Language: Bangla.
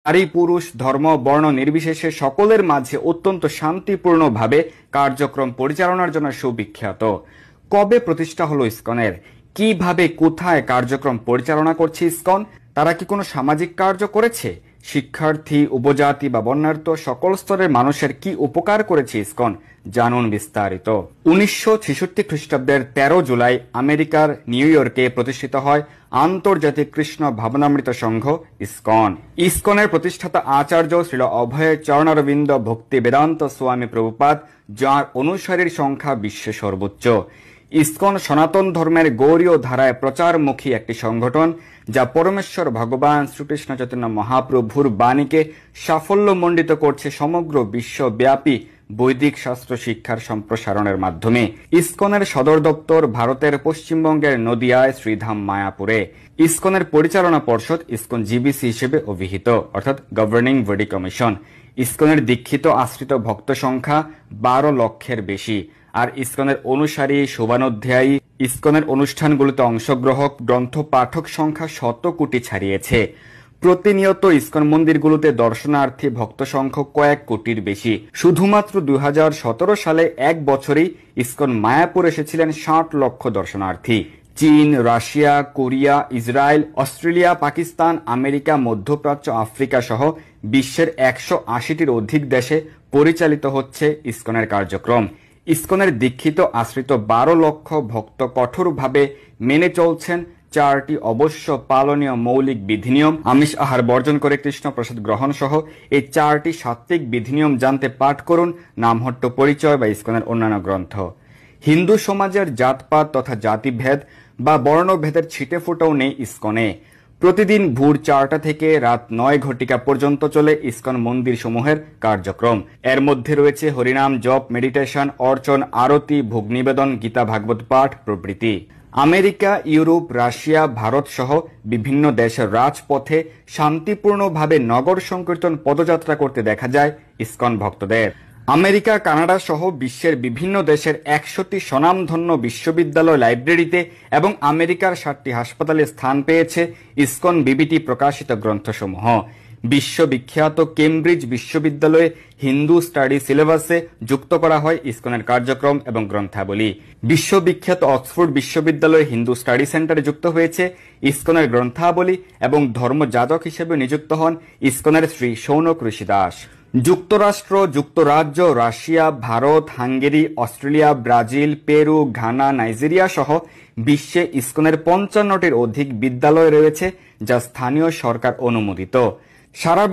নারী পুরুষ ধর্ম বর্ণ নির্বিশেষে সকলের মাঝে অত্যন্ত শান্তিপূর্ণভাবে কার্যক্রম পরিচালনার জন্য সুবিখ্যাত। কবে প্রতিষ্ঠা হলো ইসকনের, কিভাবে কোথায় কার্যক্রম পরিচালনা করছে ইসকন, তারা কি কোনো সামাজিক কার্য করেছে, শিক্ষার্থী উপজাতি বা বর্ণাঢ্য সকল স্তরের মানুষের কি উপকার করেছে ইসকন, জানুন বিস্তারিত। 1966 খ্রিস্টাব্দের 13 জুলাই আমেরিকার নিউ ইয়র্কে প্রতিষ্ঠিত হয় আন্তর্জাতিক কৃষ্ণ ভাবনামৃত সংঘ ইসকন। ইসকনের প্রতিষ্ঠাতা আচার্য শ্রীল অভয় চরণারবিন্দ ভক্তি বেদান্ত স্বামী প্রভুপাদ, যার অনুসারীর সংখ্যা বিশ্বে সর্বোচ্চ। ইসকন সনাতন ধর্মের গৌরীয় ধারায় প্রচারমুখী একটি সংগঠন, যা পরমেশ্বর ভগবান শ্রীকৃষ্ণ চৈতন্য মহাপ্রভুর বাণীকে সাফল্যমণ্ডিত করছে সমগ্র বিশ্বব্যাপী বৈদিক শাস্ত্র শিক্ষার সম্প্রসারণের মাধ্যমে। ইসকনের সদর দপ্তর ভারতের পশ্চিমবঙ্গের নদিয়ায় শ্রীধাম মায়াপুরে। ইসকনের পরিচালনা পর্ষদ ইসকন জিবিসি হিসেবে অভিহিত, অর্থাৎ গভর্নিং বডি কমিশন। ইসকনের দীক্ষিত আশ্রিত ভক্ত সংখ্যা 12 লক্ষের বেশি। আর ইসকনের অনুসারী শোভানোধ্যায়ী ইসকনের অনুষ্ঠানগুলোতে অংশগ্রহক গ্রন্থ পাঠক সংখ্যা 100 কোটি ছাড়িয়েছে। প্রতিনিয়ত ইসকন মন্দিরগুলোতে দর্শনার্থী ভক্ত সংখ্যা কয়েক কোটির বেশি। শুধুমাত্র 2017 সালে এক বছরেই ইসকন মায়াপুর এসেছিলেন 60 লক্ষ দর্শনার্থী। চীন, Russia, Korea, Israel, Australia, Pakistan, America, মধ্যপ্রাচ্য, আফ্রিকা সহ বিশ্বের 180টির অধিক দেশে পরিচালিত হচ্ছে ইসকনের কার্যক্রম। ইসকনের দীক্ষিত আশ্রিত 12 লক্ষ ভক্ত কঠোরভাবে মেনে চলছেন 4টি অবশ্য পালনীয় মৌলিক বিধিনিয়ম। আমিষ আহার বর্জন করে কৃষ্ণ প্রসাদ গ্রহণ সহ এই 4টি সাত্ত্বিক বিধিনিয়ম জানতে পাঠ করুন নামহট্ট পরিচয় বা ইসকনের অন্যান্য গ্রন্থ। হিন্দু সমাজের জাতপাত তথা জাতিভেদ বা বর্ণভেদের ছিটে ফোটাও নেই ইসকনে। প্রতিদিন ভোর 4টা থেকে রাত 9 ঘটিকা পর্যন্ত চলে ইসকন মন্দির সমূহের কার্যক্রম। এর মধ্যে রয়েছে হরিনাম জপ, মেডিটেশন, অর্চন, আরতি, ভোগ নিবেদন, গীতা ভাগবত পাঠ প্রভৃতি। আমেরিকা, ইউরোপ, রাশিয়া, ভারত সহ বিভিন্ন দেশের রাজপথে শান্তিপূর্ণভাবে নগর সংকীর্তন পদযাত্রা করতে দেখা যায় ইসকন ভক্তদের। আমেরিকা, কানাডা সহ বিশ্বের বিভিন্ন দেশের 100টি স্বনামধন্য বিশ্ববিদ্যালয় লাইব্রেরিতে এবং আমেরিকার 7টি হাসপাতালে স্থান পেয়েছে ইসকন বিবিটি প্রকাশিত গ্রন্থসমূহ। বিশ্ববিখ্যাত কেমব্রিজ বিশ্ববিদ্যালয়ে হিন্দু স্টাডি সিলেবাসে যুক্ত করা হয় ইসকনের কার্যক্রম এবং গ্রন্থাবলী। বিশ্ববিখ্যাত অক্সফোর্ড বিশ্ববিদ্যালয়ে হিন্দু স্টাডি সেন্টারে যুক্ত হয়েছে ইসকনের গ্রন্থাবলী এবং ধর্মযাজক হিসেবে নিযুক্ত হন ইসকনের শ্রী শৌনক ঋষি দাস। যুক্তরাষ্ট্র, যুক্তরাজ্য, Russia, Bharat, Hungary, Australia, Brazil, Peru, Ghana, Nigeria সহ বিশ্বে ইসকনের 55টির অধিক বিদ্যালয় রয়েছে, যা স্থানীয় সরকার অনুমোদিত। সারা